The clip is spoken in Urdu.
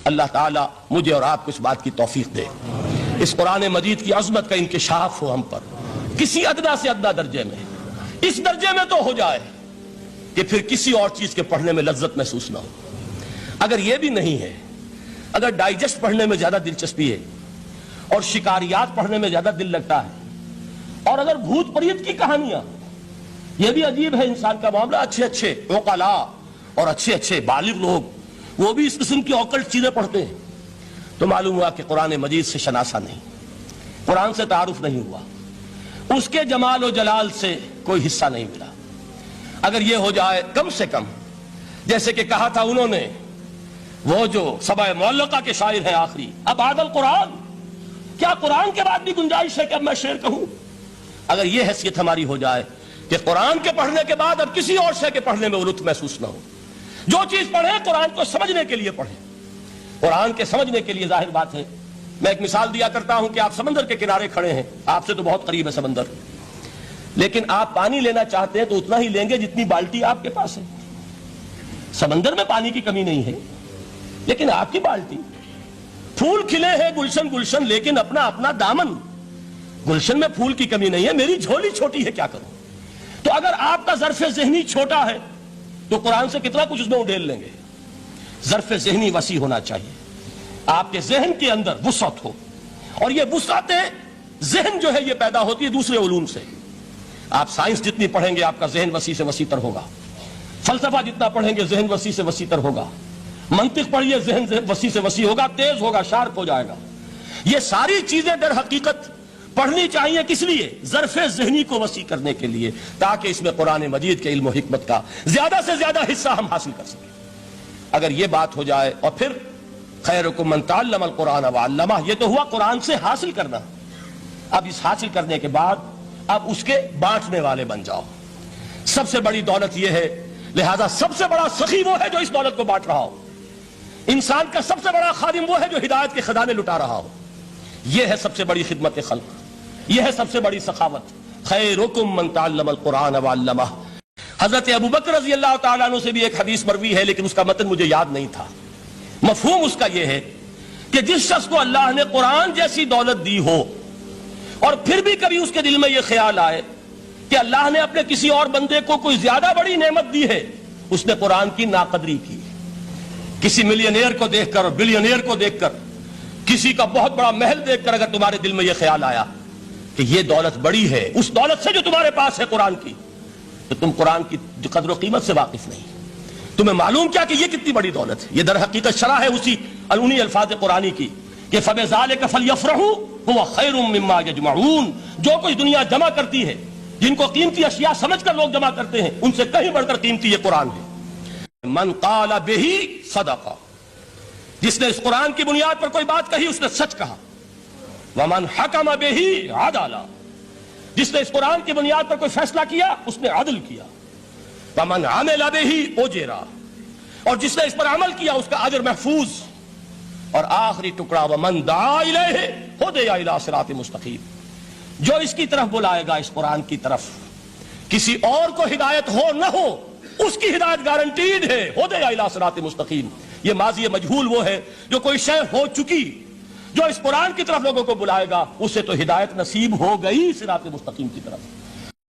اللہ تعالیٰ مجھے اور آپ کو اس بات کی توفیق دے، اس قرآن مجید کی عظمت کا انکشاف ہو ہم پر کسی ادنا سے ادنا درجے میں، اس درجے میں تو ہو جائے کہ پھر کسی اور چیز کے پڑھنے میں لذت محسوس نہ ہو۔ اگر یہ بھی نہیں ہے، اگر ڈائجسٹ پڑھنے میں زیادہ دلچسپی ہے اور شکاریات پڑھنے میں زیادہ دل لگتا ہے، اور اگر بھوت پریت کی کہانیاں، یہ بھی عجیب ہے انسان کا معاملہ، اچھے اچھے عقلاء اور اچھے اچھے بالغ لوگ وہ بھی اس قسم کی اوکلٹ چیزیں پڑھتے ہیں، تو معلوم ہوا کہ قرآن مجید سے شناسہ نہیں، قرآن سے تعارف نہیں ہوا، اس کے جمال و جلال سے کوئی حصہ نہیں ملا۔ اگر یہ ہو جائے کم سے کم، جیسے کہ کہا تھا انہوں نے، وہ جو سبع معلقہ کے شاعر ہیں آخری، اب عاد القرآن، کیا قرآن کے بعد بھی گنجائش ہے کہ اب میں شعر کہوں؟ اگر یہ حیثیت ہماری ہو جائے کہ قرآن کے پڑھنے کے بعد اب کسی اور شے کے پڑھنے میں لطف محسوس نہ ہو، جو چیز پڑھیں قرآن کو سمجھنے کے لیے پڑھیں، قرآن کے سمجھنے کے لیے۔ ظاہر بات ہے، میں ایک مثال دیا کرتا ہوں کہ آپ سمندر کے کنارے کھڑے ہیں، آپ سے تو بہت قریب ہے سمندر، لیکن آپ پانی لینا چاہتے ہیں تو اتنا ہی لیں گے جتنی بالٹی آپ کے پاس ہے۔ سمندر میں پانی کی کمی نہیں ہے، لیکن آپ کی بالٹی، پھول کھلے ہیں گلشن گلشن، لیکن اپنا اپنا دامن، گلشن میں پھول کی کمی نہیں ہے، میری جھولی چھوٹی ہے، کیا کروں؟ تو اگر آپ کا ظرف ذہنی چھوٹا ہے تو قرآن سے کتنا کچھ اس میں اڈیل لیں گے۔ ظرف ذہنی وسیع ہونا چاہیے، آپ کے ذہن کے اندر وسعت ہو، اور یہ وسعت ذہن جو ہے یہ پیدا ہوتی ہے دوسرے علوم سے۔ آپ سائنس جتنی پڑھیں گے آپ کا ذہن وسیع سے وسیع تر ہوگا، فلسفہ جتنا پڑھیں گے ذہن وسیع سے وسیع تر ہوگا، منطق پڑھیے ذہن وسیع سے وسیع ہوگا، تیز ہوگا، شارپ ہو جائے گا۔ یہ ساری چیزیں در حقیقت پڑھنی چاہیے، کس لیے؟ ظرف ذہنی کو وسیع کرنے کے لیے، تاکہ اس میں قرآن مجید کے علم و حکمت کا زیادہ سے زیادہ حصہ ہم حاصل کر سکیں۔ اگر یہ بات ہو جائے، اور پھر خیرکم من تعلم القرآن وعلمہ، یہ تو ہوا قرآن سے حاصل کرنا۔ اب اس حاصل کرنے کے بعد اب اس کے بانٹنے والے بن جاؤ۔ سب سے بڑی دولت یہ ہے، لہذا سب سے بڑا سخی وہ ہے جو اس دولت کو بانٹ رہا ہو، انسان کا سب سے بڑا خادم وہ ہے جو ہدایت کے خزانے لٹا رہا ہو۔ یہ ہے سب سے بڑی خدمت خلق، یہ ہے سب سے بڑی سخاوت۔ خیرکم من تعلم القرآن وعلمہ۔ حضرت ابوبکر رضی اللہ تعالیٰ عنہ سے بھی ایک حدیث مروی ہے، لیکن اس کا متن مجھے یاد نہیں تھا۔ مفہوم اس کا یہ ہے کہ جس شخص کو اللہ نے قرآن جیسی دولت دی ہو، اور پھر بھی کبھی اس کے دل میں یہ خیال آئے کہ اللہ نے اپنے کسی اور بندے کو کوئی زیادہ بڑی نعمت دی ہے، اس نے قرآن کی ناقدری کی۔ کسی ملینئر کو دیکھ کر اور بلینئر کو دیکھ کر، کسی کا بہت بڑا محل دیکھ کر اگر تمہارے دل میں یہ خیال آیا کہ یہ دولت بڑی ہے اس دولت سے جو تمہارے پاس ہے قرآن کی، تو تم قرآن کی قدر و قیمت سے واقف نہیں، تمہیں معلوم کیا کہ یہ کتنی بڑی دولت ہے۔ یہ در حقیقت شرح ہے اسی انہی الفاظ قرآنی کی کہ فَبِذَلِكَ فَلْيَفْرَحُوا هُوَ خَيْرٌ مِّمَّا يَجْمَعُونَ۔ جو کچھ دنیا جمع کرتی ہے، جن کو قیمتی اشیاء سمجھ کر لوگ جمع کرتے ہیں، ان سے کہیں بڑھ کر قیمتی یہ قرآن ہے۔ من قال به صدق، جس نے اس قرآن کی بنیاد پر کوئی بات کہی اس نے سچ کہا۔ ومن حکم به عدل، جس نے اس قرآن کی بنیاد پر کوئی فیصلہ کیا اس نے عدل کیا۔ ومن عمل به اجر، اور جس نے اس پر عمل کیا اس کا اجر محفوظ۔ اور آخری ٹکڑا ومن دعا الیہ ہدی الی صراط مستقیم، جو اس کی طرف بلائے گا، اس قرآن کی طرف، کسی اور کو ہدایت ہو نہ ہو اس کی ہدایت گارنٹیڈ ہے، ہدی الی صراط مستقیم۔ یہ ماضی مجہول وہ ہے جو کوئی شے ہو چکی، جو اس قرآن کی طرف لوگوں کو بلائے گا اسے تو ہدایت نصیب ہو گئی صراط مستقیم کی طرف۔